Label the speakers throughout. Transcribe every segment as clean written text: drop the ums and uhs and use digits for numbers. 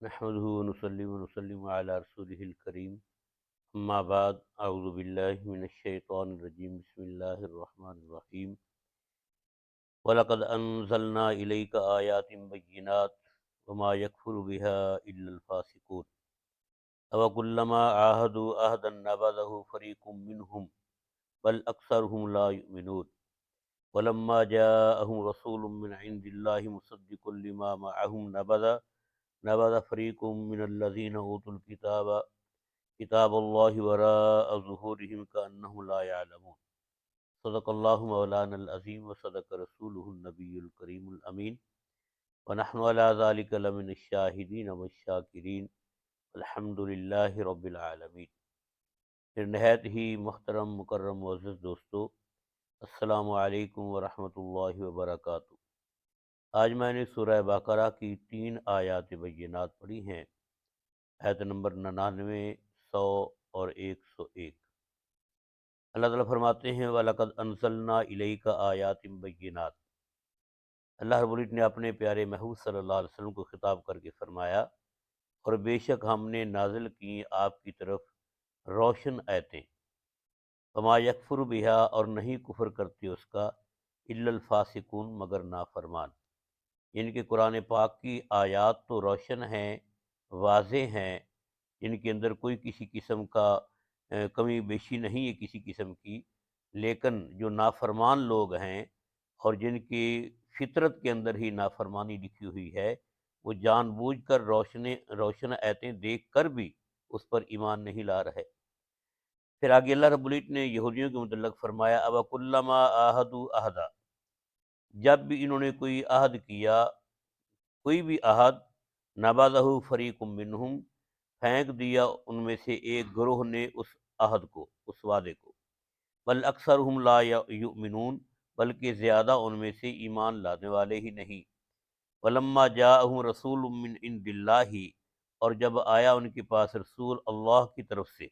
Speaker 1: نحمده ونصلي ونسلم على رسوله الكريم اما بعد اعوذ باللہ من الشیطان الرجیم بسم اللہ الرحمن الرحیم وَلَقَدْ أَنزَلْنَا إِلَيْكَ آيَاتٍ بَيِّنَاتٍ وَمَا يَكْفُرُ بِهَا إِلَّا الْفَاسِقُونَ أَوَكُلَّمَا عَاهَدُوا عَهْدًا نَبَذَهُ فَرِيقٌ مِّنْهُمْ بَلْ أَكْثَرُهُمْ لَا يُؤْمِنُونَ وَلَمَّا جَاءَهُمْ رَسُولٌ مِّنْ عِندِ اللَّهِ مُصَدِّقٌ لِّمَا مَعَهُمْ نَبَذَ فَرِيقٌ مِّنَ الَّذِينَ أُوتُوا الْكِتَابَ کتاب اللہ وراء ظہورہم کأنہم لا یعلمون۔ صدق اللہ مولانا العظیم وصدق رسولہ النبی الکریم الامین ونحن علی ذلک لمن الشاہدین والشاکرین الحمد للہ رب العالمین۔ پھر نہایت ہی محترم مکرم معزز دوستو، السلام علیکم ورحمۃ اللہ وبرکاتہ۔ آج میں نے سورہ بقرہ کی 3 آیات بینات پڑھی ہیں، آیت نمبر 99، 100 اور 101۔ اللہ تعالیٰ فرماتے ہیں وَلَقَدْ أَنزَلْنَا إِلَيْكَ آيَاتٍ بَيِّنَاتٍ۔ اللہ رب العزت نے اپنے پیارے محبوب صلی اللہ علیہ وسلم کو خطاب کر کے فرمایا، اور بے شک ہم نے نازل کی آپ کی طرف روشن آیتیں، وَمَا يَكْفُرُ بِهَا، اور نہیں کفر کرتے اس کا، إِلَّا الْفَاسِقُونَ، مگر نافرمان۔ یعنی کہ قرآن پاک کی آیات تو روشن ہیں، واضح ہیں، ان کے اندر کوئی کسی قسم کا کمی بیشی نہیں ہے کسی قسم کی، لیکن جو نافرمان لوگ ہیں اور جن کی فطرت کے اندر ہی نافرمانی لکھی ہوئی ہے، وہ جان بوجھ کر روشن آیتیں دیکھ کر بھی اس پر ایمان نہیں لا رہے۔ پھر آگے اللہ رب العزت نے یہودیوں کے متعلق فرمایا أَوَكُلَّمَا عَاهَدُوا عَهْدًا، جب بھی انہوں نے کوئی عہد کیا، کوئی بھی عہد، نَبَذَهُ فَرِيقٌ مِّنْهُمْ، پھینک دیا ان میں سے ایک گروہ نے اس عہد کو، اس وعدے کو، بل اکثرہم لا یؤمنون، بلکہ زیادہ ان میں سے ایمان لانے والے ہی نہیں۔ ولما جاءہم رسول من عند اللہ، اور جب آیا ان کے پاس رسول اللہ کی طرف سے،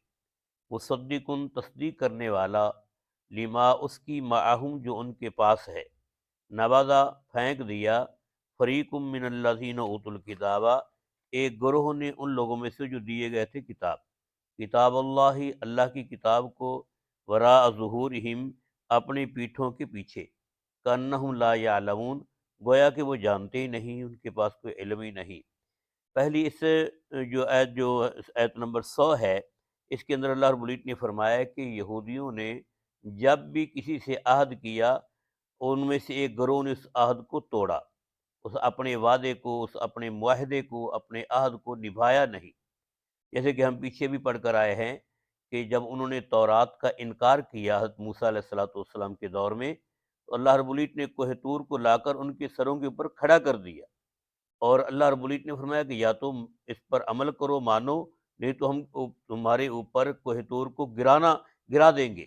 Speaker 1: مصدق، تصدیق کرنے والا، لما، اس کی، معہم، جو ان کے پاس ہے، نبذا، پھینک دیا، فریق من الذین اوتوا الکتاب، ایک گروہ نے ان لوگوں میں سے جو دیے گئے تھے کتاب، کتاب اللہ، اللہ کی کتاب کو، وراء ظہورہم، اپنی پیٹھوں کے پیچھے، کأنہم لا یعلمون، گویا کہ وہ جانتے ہی نہیں، ان کے پاس کوئی علم ہی نہیں۔ پہلی اس جو آیت نمبر 100 ہے، اس کے اندر اللہ رب العزت نے فرمایا کہ یہودیوں نے جب بھی کسی سے عہد کیا، ان میں سے ایک گروہ نے اس عہد کو توڑا، اس اپنے وعدے کو، اس اپنے معاہدے کو، اپنے عہد کو نبھایا نہیں۔ جیسے کہ ہم پیچھے بھی پڑھ کر آئے ہیں کہ جب انہوں نے تورات کا انکار کیا حضرت موسیٰ علیہ السلام کے دور میں، تو اللہ رب العزت نے کوہ طور کو لا کر ان کے سروں کے اوپر کھڑا کر دیا، اور اللہ رب العزت نے فرمایا کہ یا تم اس پر عمل کرو، مانو، نہیں تو ہم تمہارے اوپر کوہ طور کو گرا دیں گے۔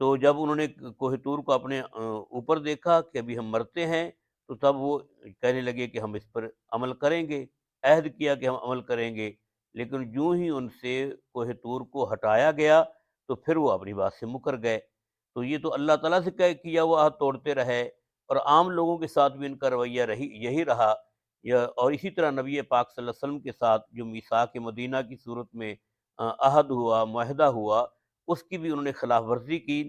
Speaker 1: تو جب انہوں نے کوہ طور کو اپنے اوپر دیکھا کہ ابھی ہم مرتے ہیں، تو تب وہ کہنے لگے کہ ہم اس پر عمل کریں گے، عہد کیا کہ ہم عمل کریں گے، لیکن جوں ہی ان سے کوہ طور کو ہٹایا گیا تو پھر وہ اپنی بات سے مکر گئے۔ تو یہ تو اللہ تعالیٰ سے کیا وہ عہد توڑتے رہے، اور عام لوگوں کے ساتھ بھی ان کا رویہ یہی رہا، اور اسی طرح نبی پاک صلی اللہ علیہ وسلم کے ساتھ جو میثاق مدینہ کی صورت میں عہد ہوا، معاہدہ ہوا، اس کی بھی انہوں نے خلاف ورزی کی،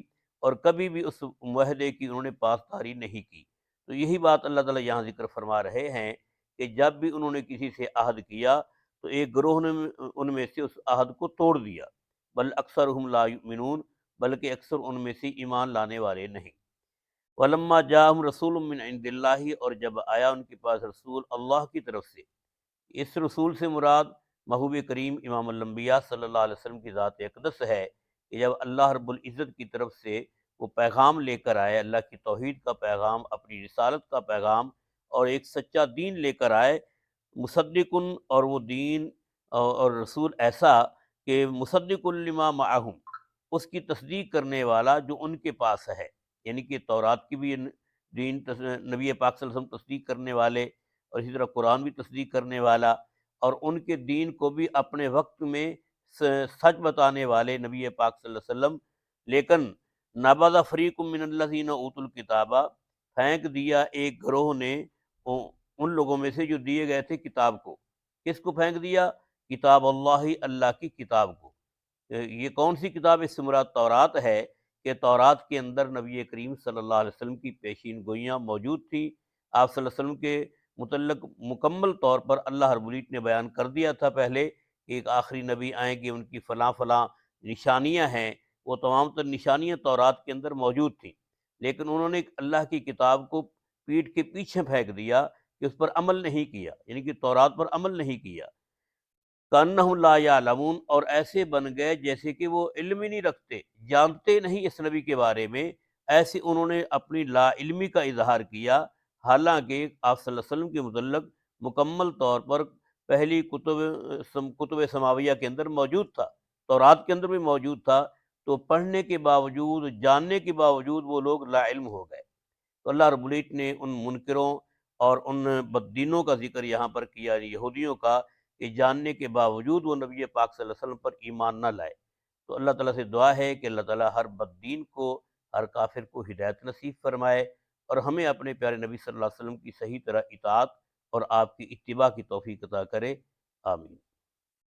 Speaker 1: اور کبھی بھی اس معاہدے کی انہوں نے پاسداری نہیں کی۔ تو یہی بات اللہ تعالیٰ یہاں ذکر فرما رہے ہیں کہ جب بھی انہوں نے کسی سے عہد کیا تو ایک گروہ نے ان میں سے اس عہد کو توڑ دیا، بل اکثرہم لا یؤمنون، بلکہ اکثر ان میں سے ایمان لانے والے نہیں۔ ولما جاءہم رسول من عند اللہ، اور جب آیا ان کے پاس رسول اللہ کی طرف سے، اس رسول سے مراد محبوب کریم امام الانبیاء صلی اللہ علیہ وسلم کی ذات اقدس ہے، کہ جب اللہ رب العزت کی طرف سے وہ پیغام لے کر آئے، اللہ کی توحید کا پیغام، اپنی رسالت کا پیغام، اور ایک سچا دین لے کر آئے، مصدقن، اور وہ دین اور رسول ایسا کہ مصدق لما معہم، اس کی تصدیق کرنے والا جو ان کے پاس ہے، یعنی کہ تورات کی بھی دین نبی پاک صلی اللہ علیہ وسلم تصدیق کرنے والے، اور اسی طرح قرآن بھی تصدیق کرنے والا، اور ان کے دین کو بھی اپنے وقت میں سچ بتانے والے نبی پاک صلی اللہ علیہ وسلم۔ لیکن نبذ فریق من الذین اوتوا الکتاب، پھینک دیا ایک گروہ نے ان لوگوں میں سے جو دیے گئے تھے کتاب کو، کس کو پھینک دیا؟ کتاب اللہ، اللہ کی کتاب کو۔ یہ کون سی کتاب؟ اس سے مراد تورات ہے کہ تورات کے اندر نبی کریم صلی اللہ علیہ وسلم کی پیشین گوئیاں موجود تھیں۔ آپ صلی اللہ علیہ وسلم کے متعلق مکمل طور پر اللہ رب العزت نے بیان کر دیا تھا پہلے کہ ایک آخری نبی آئیں گے، ان کی فلاں فلاں نشانیاں ہیں، وہ تمام تر نشانیاں تورات کے اندر موجود تھیں، لیکن انہوں نے اللہ کی کتاب کو پیٹھ کے پیچھے پھینک دیا کہ اس پر عمل نہیں کیا، یعنی کہ تورات پر عمل نہیں کیا۔ کأنہم لا یعلمون، اور ایسے بن گئے جیسے کہ وہ علم ہی نہیں رکھتے، جانتے نہیں اس نبی کے بارے میں، ایسے انہوں نے اپنی لا علمی کا اظہار کیا، حالانکہ آپ صلی اللہ علیہ وسلم کے متعلق مکمل طور پر پہلی کتب سماویہ کے اندر موجود تھا، تورات کے اندر بھی موجود تھا، تو پڑھنے کے باوجود، جاننے کے باوجود وہ لوگ لا علم ہو گئے۔ تو اللہ رب العزت نے ان منکروں اور ان بددینوں کا ذکر یہاں پر کیا، یہودیوں کا، کہ جاننے کے باوجود وہ نبی پاک صلی اللہ علیہ وسلم پر ایمان نہ لائے۔ تو اللہ تعالیٰ سے دعا ہے کہ اللہ تعالیٰ ہر بددین کو، ہر کافر کو ہدایت نصیب فرمائے، اور ہمیں اپنے پیارے نبی صلی اللہ علیہ وسلم کی صحیح طرح اطاعت اور آپ کی اتباع کی توفیق عطا کرے۔ آمین۔